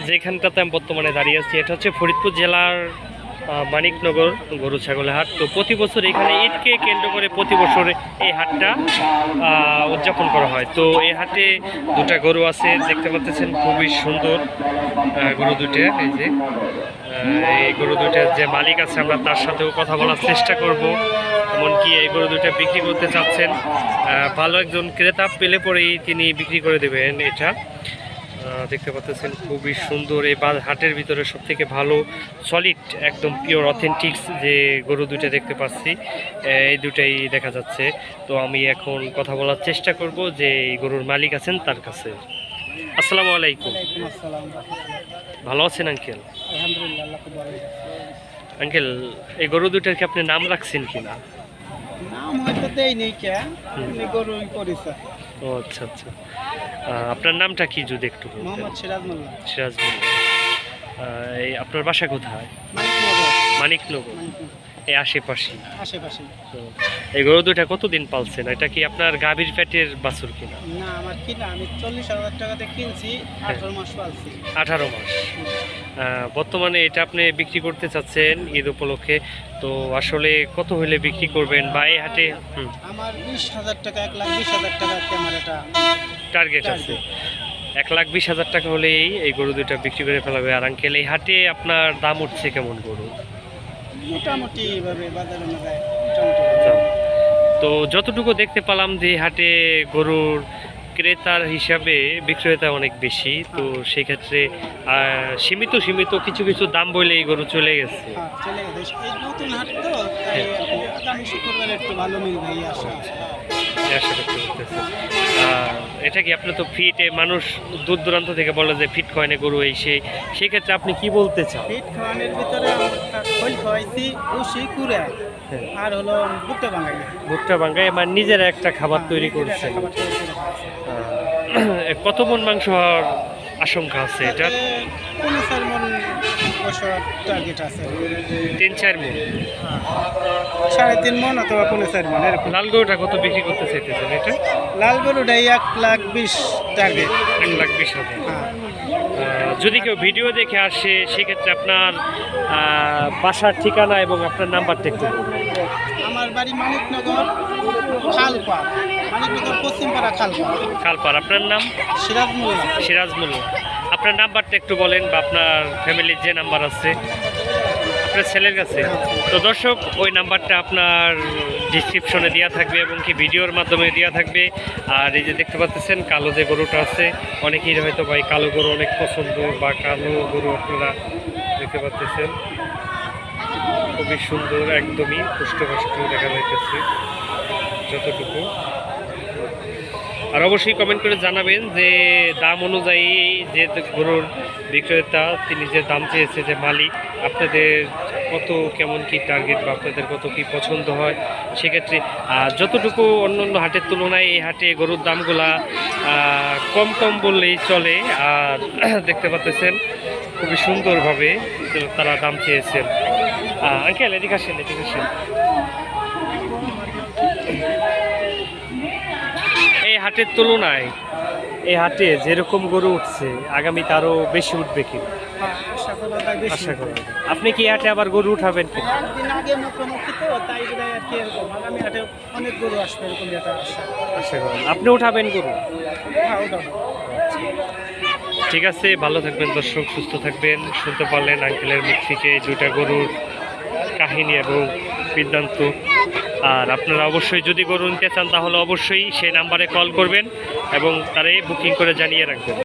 যেখানটাতে আমি বর্তমানে দাঁড়িয়ে আছি এটা হচ্ছে ফরিদপুর জেলার মানিকনগর গরু ছাগলের হাট। তো প্রতি বছর এখানে ঈদকে কেন্দ্র করে প্রতি বছর এই হাটটা উদযাপন করা হয়। তো এই হাটে দুটা গরু আছে, দেখতে পাচ্ছেন খুবই সুন্দর গরু দুটো। এই যে এই গরু দুটার যে মালিক আছে আমরা তার সাথেও কথা বলার চেষ্টা করব। এমনকি এই গরু দুটা বিক্রি করতে চাচ্ছেন, ভালো একজন ক্রেতা পেলে পরেই তিনি বিক্রি করে দেবেন। এটা দেখতে পাচ্ছেন খুবই সুন্দর। এই হাটের ভিতরে সব থেকে ভালো সলিড একদম পিওর অথেন্টিক্স যে গরু দুটো দেখতে পাচ্ছি, এই দুটাই দেখা যাচ্ছে। তো আমি এখন কথা বলার চেষ্টা করব যে এই গরুর মালিক আছেন তার কাছে। আসসালামু আলাইকুম। ভালো আছেন আঙ্কেল? আঙ্কেল, এই গরু দুটার কি আপনি নাম রাখছেন কিনা? নাম হয়তো দেয়নি কে, গরুর পরিচয়। ও আচ্ছা আচ্ছা, আপনার নামটা কি যদি একটু বলতেন? মোহাম্মদ সিরাজ মোল্লা। সিরাজ মোল্লা। এই আপনার বাসা কোথায়? মানিকনগর। এই আশেপাশে। এই গরু দুটা কতদিন পালছেন? এটা কি আপনার গাভীর পেটের বাছুর কিনা? না, আমার কিনা। আমি 40,000 টাকাতে কিনছি, 18 মাস পালছি। 18 মাস। বর্তমানে এটা আপনি বিক্রি করতে চাচ্ছেন ঈদ উপলক্ষে, তো আসলে কত হলে বিক্রি করবেন বা এই হাটে? আমার 20,000 টাকা, 1,20,000 টাকা আমার এটা টার্গেট আছে। 1,20,000 টাকা হলেই এই গরু দুটা বিক্রি করে ফেলাবে। আর আঙ্কেল, এই হাটে আপনার দাম উঠছে কেমন গরু? মোটামুটি ভাবে বাজারে মেলায় তো যতটুকু দেখতে পেলাম যে হাটে গরুর ক্রেতার হিসাবে বিক্রেতা অনেক বেশি। তো সেই ক্ষেত্রে সীমিত কিছু কিছু দাম বলে এই গরু চলে গেছে। নতুন হাট তো, আগামী শুক্রবার একটু ভালো মিলবে এই আশা করতে করতেছে। এটা কি আপনি তো ফিটে মানুষ দূর দূরান্ত থেকে বলে যে ফিট খাওয়ানে গরু এই সেই ক্ষেত্রে আপনি কি বলতে চান? ফিট খাওয়ানোর ভিতরে খোল খাওয়াইছি, উশি কুড়া আর হলো ভুট্টা ভাঙাই, মানে নিজের একটা খাবার তৈরি করছেন। কত মন মাংস হওয়ার আশঙ্কা আছে এটা? 3-4 মন টার্গেট আছে। 3-4 মন, 3.5 মন অথবা 4 মন এরকম। লাল গরুটা কত বিক্রি করতে চাইতেছেন? এটা লাল গরুটাই 1,20,000 টার্গেট। 1,20,000। যদি কেউ ভিডিও দেখে আসে সেক্ষেত্রে আপনার বাসার ঠিকানা এবং আপনার নাম্বারটা একটু বলুন। আমার বাড়ি মানিকনগর খালপাড়, মানিকনগর পশ্চিমপাড়া খালপাড়। আপনার নাম? সিরাজ মোল্লা। আপনার নাম্বারটা একটু বলেন, বা আপনার ফ্যামিলির যে নাম্বার আছে আপনার ছেলের কাছে। তো দর্শক, ওই নাম্বারটা আপনার ডিসক্রিপশনে দেওয়া থাকবে এবং কি ভিডিওর মাধ্যমে দেওয়া থাকবে। আর এই যে দেখতে পাচ্ছেন কালো যে গরুটা আছে, অনেকেই হয়তো ভাই কালো গরু অনেক পছন্দ, বা কালো গরু আপনারা দেখতে পাচ্ছেন খুবই সুন্দর, একদমই পুষ্টপুষ্ট দেখা যাইতেছে যতটুকু। আর অবশ্যই কমেন্ট করে জানাবেন যে দাম অনুযায়ী যে গরুর বিক্রেতা তিনি যে দাম চেয়েছে, যে মালিক আপনাদের কত কেমন কি টার্গেট বা আপনাদের কত কি পছন্দ হয় সেক্ষেত্রে যতটুকু অন্য অন্য হাটের তুলনায় এই হাটে গরুর দামগুলা কম বললেই চলে। আর দেখতে পাচ্ছেন খুবই সুন্দরভাবে তারা দাম চেয়েছেন। আঙ্কেল, এদিকে আসেন। এই হাটের তুলনায় এই হাটে যেরকম গরু উঠছে আগামীতে আরো বেশি উঠবে কি আশা করি? আপনি কি হাটে আবার গরু উঠাবেন কি? আপনি উঠাবেন গরু? ঠিক আছে, ভালো থাকবেন দর্শক, সুস্থ থাকবেন। শুনতে পারলেন আঙ্কেলের মুখ থেকে দুটা গরুর কাহিনী এবং সিদ্ধান্ত। আর আপনারা অবশ্যই যদি গরু নিতে চান তাহলে অবশ্যই সেই নাম্বারে কল করবেন এবং তারাই বুকিং করে জানিয়ে রাখবেন।